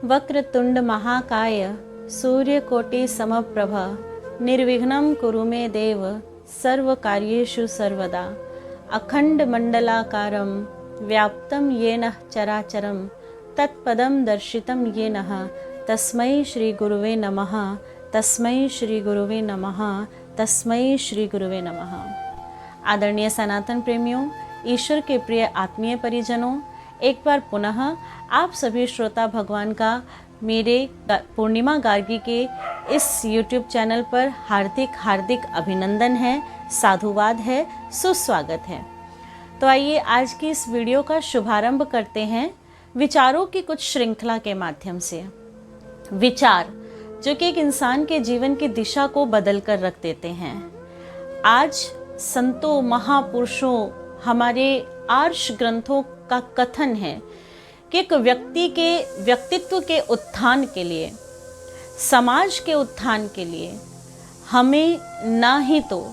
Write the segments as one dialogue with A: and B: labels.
A: वक्रतुंड महाकाय सूर्यकोटि समप्रभ निर्विघ्नं कुरु मे देव सर्वकार्येषु सर्वदा। अखंड मंडलाकारं व्याप्तं येन चराचरं तत्पदं दर्शितं येन तस्मै श्री गुरुवे नमः। तस्मै श्री गुरुवे नमः। तस्मै श्री गुरुवे नमः। आदरणीय सनातन प्रेमियों, ईश्वर के प्रिय आत्मीय परिजनों, एक बार पुनः आप सभी श्रोता भगवान का मेरे पूर्णिमा गार्गी के इस YouTube चैनल पर हार्दिक हार्दिक अभिनंदन है, साधुवाद है, सुस्वागत है। तो आइए आज की इस वीडियो का शुभारंभ करते हैं विचारों की कुछ श्रृंखला के माध्यम से। विचार जो कि एक इंसान के जीवन की दिशा को बदल कर रख देते हैं। आज संतों, महापुरुषों, हमारे आर्ष ग्रंथों का कथन है कि एक व्यक्ति के व्यक्तित्व के उत्थान के लिए, समाज के उत्थान के लिए हमें ना ही तो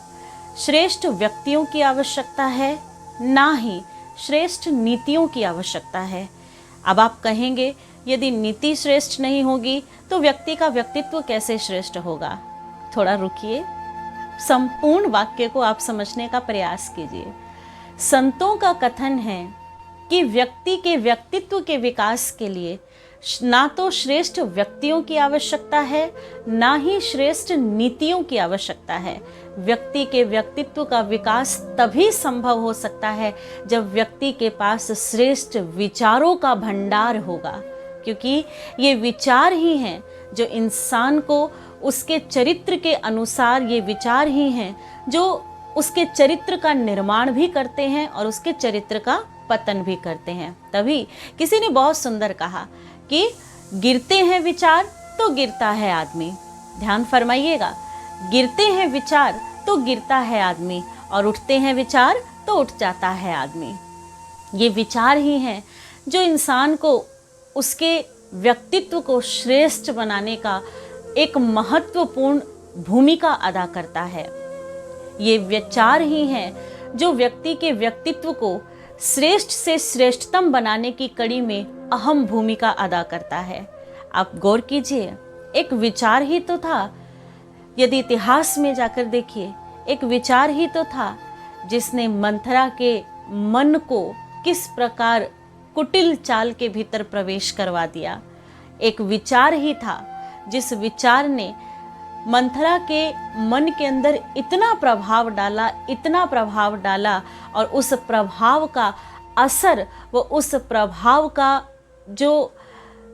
A: श्रेष्ठ व्यक्तियों की आवश्यकता है, ना ही श्रेष्ठ नीतियों की आवश्यकता है। अब आप कहेंगे यदि नीति श्रेष्ठ नहीं होगी तो व्यक्ति का व्यक्तित्व कैसे श्रेष्ठ होगा? थोड़ा रुकिए, संपूर्ण वाक्य को आप समझने का प्रयास कीजिए। संतों का कथन है कि व्यक्ति के व्यक्तित्व के विकास के लिए ना तो श्रेष्ठ व्यक्तियों की आवश्यकता है, ना ही श्रेष्ठ नीतियों की आवश्यकता है। व्यक्ति के व्यक्तित्व का विकास तभी संभव हो सकता है जब व्यक्ति के पास श्रेष्ठ विचारों का भंडार होगा, क्योंकि ये विचार ही हैं जो इंसान को उसके चरित्र के अनुसार, ये विचार ही हैं जो उसके चरित्र का निर्माण भी करते हैं और उसके चरित्र का पतन भी करते हैं। तभी किसी ने बहुत सुंदर कहा कि गिरते हैं विचार तो गिरता है आदमी। ध्यान फरमाइएगा, गिरते हैं विचार तो गिरता है आदमी और उठते हैं विचार तो उठ जाता है आदमी। ये विचार ही हैं जो इंसान को उसके व्यक्तित्व को श्रेष्ठ बनाने का एक महत्वपूर्ण भूमिका अदा करता है। ये विचार ही हैं जो व्यक्ति के व्यक्तित्व को श्रेष्ठ से श्रेष्ठतम बनाने की कड़ी में अहम भूमिका अदा करता है। आप गौर कीजिए, एक विचार ही तो था, यदि इतिहास में जाकर देखिए, एक विचार ही तो था जिसने मंथरा के मन को किस प्रकार कुटिल चाल के भीतर प्रवेश करवा दिया। एक विचार ही था जिस विचार ने मंथरा के मन के अंदर इतना प्रभाव डाला, इतना प्रभाव डाला, और उस प्रभाव का असर, वो उस प्रभाव का जो,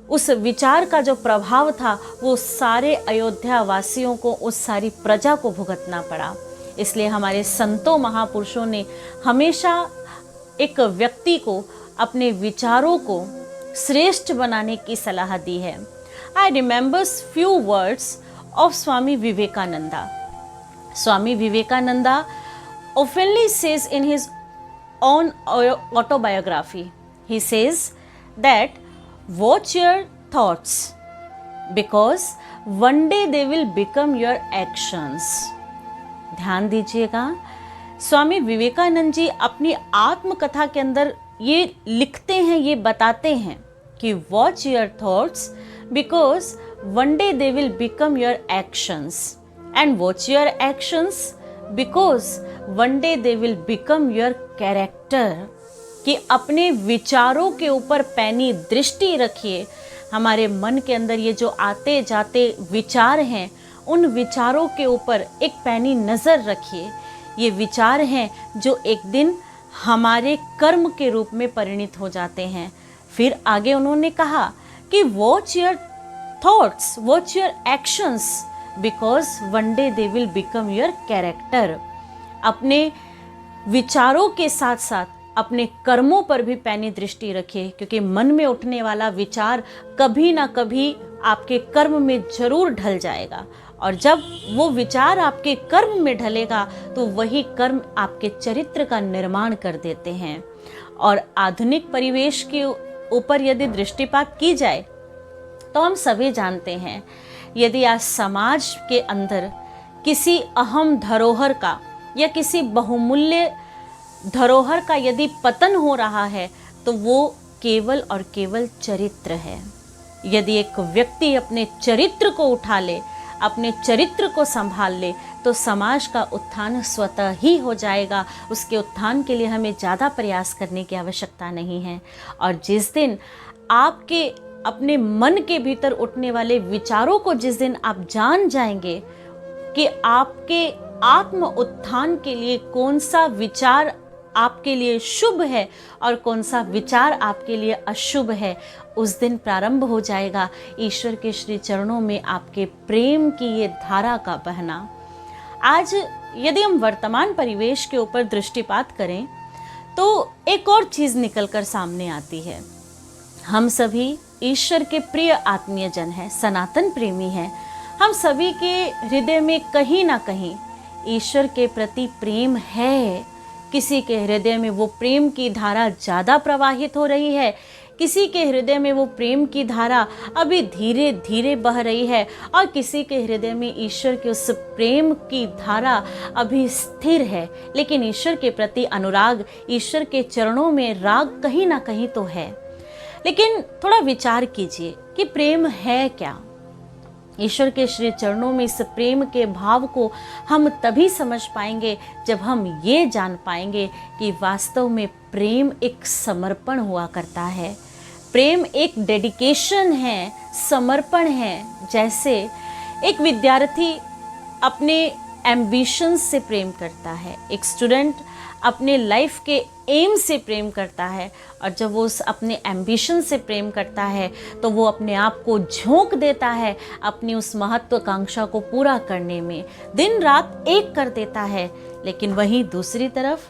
A: उस विचार का जो प्रभाव था वो सारे अयोध्या वासियों को, उस सारी प्रजा को भुगतना पड़ा। इसलिए हमारे संतों महापुरुषों ने हमेशा एक व्यक्ति को अपने विचारों को श्रेष्ठ बनाने की सलाह दी है। I remembers few words of Swami Vivekananda. Swami Vivekananda oftenly says in his own autobiography, he says that watch your thoughts because one day they will become your actions. ध्यान दीजिएगा, स्वामी विवेकानंद जी अपनी आत्मकथा के अंदर ये लिखते हैं, ये बताते हैं कि watch your thoughts because one day they will become your actions, and watch your actions because one day they will become your character। कि अपने विचारों के ऊपर पैनी दृष्टि रखिए। हमारे मन के अंदर ये जो आते जाते विचार हैं, उन विचारों के ऊपर एक पैनी नज़र रखिए। ये विचार हैं जो एक दिन हमारे कर्म के रूप में परिणित हो जाते हैं। फिर आगे उन्होंने कहा कि watch your thoughts, watch your actions because one day they will become your character। अपने विचारों के साथ साथ अपने कर्मों पर भी पैनी दृष्टि रखिए, क्योंकि मन में उठने वाला विचार कभी ना कभी आपके कर्म में जरूर ढल जाएगा, और जब वो विचार आपके कर्म में ढलेगा तो वही कर्म आपके चरित्र का निर्माण कर देते हैं। और आधुनिक परिवेश के ऊपर यदि दृष्टिपात की जाए तो हम सभी जानते हैं, यदि आज समाज के अंदर किसी अहम धरोहर का या किसी बहुमूल्य धरोहर का यदि पतन हो रहा है तो वो केवल और केवल चरित्र है। यदि एक व्यक्ति अपने चरित्र को उठा ले, अपने चरित्र को संभाल ले, तो समाज का उत्थान स्वतः ही हो जाएगा। उसके उत्थान के लिए हमें ज़्यादा प्रयास करने की आवश्यकता नहीं है। और जिस दिन आपके अपने मन के भीतर उठने वाले विचारों को जिस दिन आप जान जाएंगे कि आपके आत्म उत्थान के लिए कौन सा विचार आपके लिए शुभ है और कौन सा विचार आपके लिए अशुभ है, उस दिन प्रारंभ हो जाएगा ईश्वर के श्री चरणों में आपके प्रेम की ये धारा का बहना। आज यदि हम वर्तमान परिवेश के ऊपर दृष्टिपात करें तो एक और चीज़ निकलकर सामने आती है। हम सभी ईश्वर के प्रिय आत्मीय जन हैं, सनातन प्रेमी हैं। हम सभी के हृदय में कहीं ना कहीं ईश्वर के प्रति प्रेम है। किसी के हृदय में वो प्रेम की धारा ज़्यादा प्रवाहित हो रही है, किसी के हृदय में वो प्रेम की धारा अभी धीरे धीरे बह रही है, और किसी के हृदय में ईश्वर के उस प्रेम की धारा अभी स्थिर है। लेकिन ईश्वर के प्रति अनुराग, ईश्वर के चरणों में राग कहीं ना कहीं तो है। लेकिन थोड़ा विचार कीजिए कि प्रेम है क्या। ईश्वर के श्री चरणों में इस प्रेम के भाव को हम तभी समझ पाएंगे जब हम ये जान पाएंगे कि वास्तव में प्रेम एक समर्पण हुआ करता है। प्रेम एक डेडिकेशन है, समर्पण है। जैसे एक विद्यार्थी अपने एम्बिशन से प्रेम करता है, एक स्टूडेंट अपने लाइफ के एम से प्रेम करता है, और जब वो उस अपने एम्बिशन से प्रेम करता है तो वो अपने आप को झोंक देता है अपनी उस महत्वाकांक्षा को पूरा करने में, दिन रात एक कर देता है। लेकिन वहीं दूसरी तरफ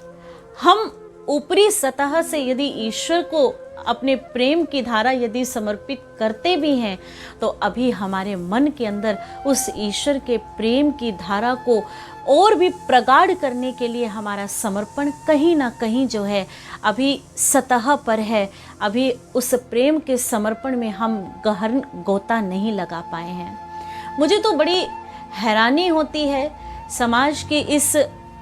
A: हम ऊपरी सतह से यदि ईश्वर को अपने प्रेम की धारा यदि समर्पित करते भी हैं तो अभी हमारे मन के अंदर उस ईश्वर के प्रेम की धारा को और भी प्रगाढ़ करने के लिए हमारा समर्पण कहीं ना कहीं जो है अभी सतह पर है। अभी उस प्रेम के समर्पण में हम गहन गोता नहीं लगा पाए हैं। मुझे तो बड़ी हैरानी होती है समाज के इस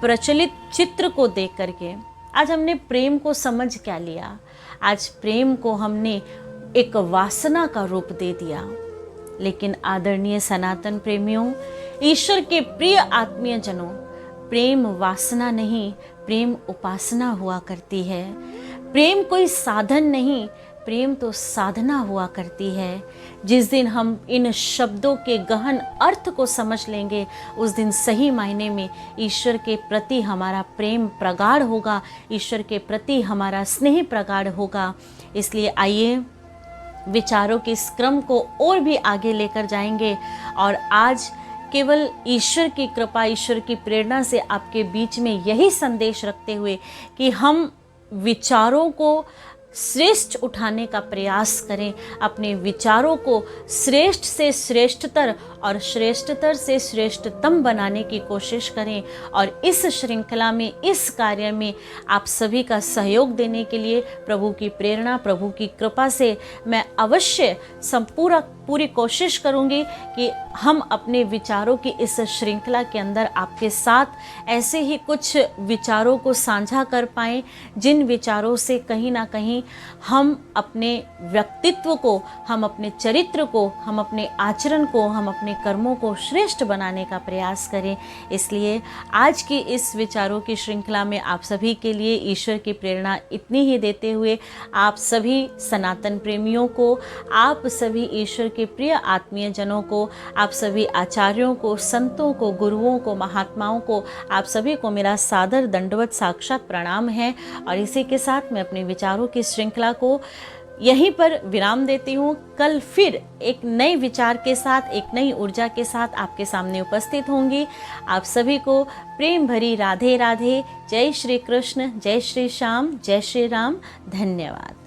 A: प्रचलित चित्र को देख करके। आज हमने प्रेम को समझ क्या लिया? आज प्रेम को हमने एक वासना का रूप दे दिया। लेकिन आदरणीय सनातन प्रेमियों, ईश्वर के प्रिय आत्मीय जनों, प्रेम वासना नहीं, प्रेम उपासना हुआ करती है। प्रेम कोई साधन नहीं, प्रेम तो साधना हुआ करती है। जिस दिन हम इन शब्दों के गहन अर्थ को समझ लेंगे, उस दिन सही मायने में ईश्वर के प्रति हमारा प्रेम प्रगाढ़ होगा, ईश्वर के प्रति हमारा स्नेह प्रगाढ़ होगा। इसलिए आइए विचारों के इस क्रम को और भी आगे लेकर जाएंगे, और आज केवल ईश्वर की कृपा, ईश्वर की प्रेरणा से आपके बीच में यही संदेश रखते हुए कि हम विचारों को श्रेष्ठ उठाने का प्रयास करें, अपने विचारों को श्रेष्ठ से श्रेष्ठतर और श्रेष्ठतर से श्रेष्ठतम बनाने की कोशिश करें। और इस श्रृंखला में, इस कार्य में आप सभी का सहयोग देने के लिए प्रभु की प्रेरणा, प्रभु की कृपा से मैं अवश्य पूरी कोशिश करूंगी कि हम अपने विचारों की इस श्रृंखला के अंदर आपके साथ ऐसे ही कुछ विचारों को साझा कर पाएं, जिन विचारों से कहीं ना कहीं हम अपने व्यक्तित्व को, हम अपने चरित्र को, हम अपने आचरण को, हम अपने कर्मों को श्रेष्ठ बनाने का प्रयास करें। इसलिए आज की इस विचारों की श्रृंखला में आप सभी के लिए ईश्वर की प्रेरणा इतनी ही देते हुए, आप सभी सनातन प्रेमियों को, आप सभी ईश्वर के प्रिय आत्मीय जनों को, आप सभी आचार्यों को, संतों को, गुरुओं को, महात्माओं को, आप सभी को मेरा सादर दंडवत साक्षात प्रणाम है। और इसी के साथ मैं अपने विचारों की श्रृंखला को यहीं पर विराम देती हूँ। कल फिर एक नए विचार के साथ, एक नई ऊर्जा के साथ आपके सामने उपस्थित होंगी। आप सभी को प्रेम भरी राधे राधे। जय श्री कृष्ण, जय श्री श्याम, जय श्री राम। धन्यवाद।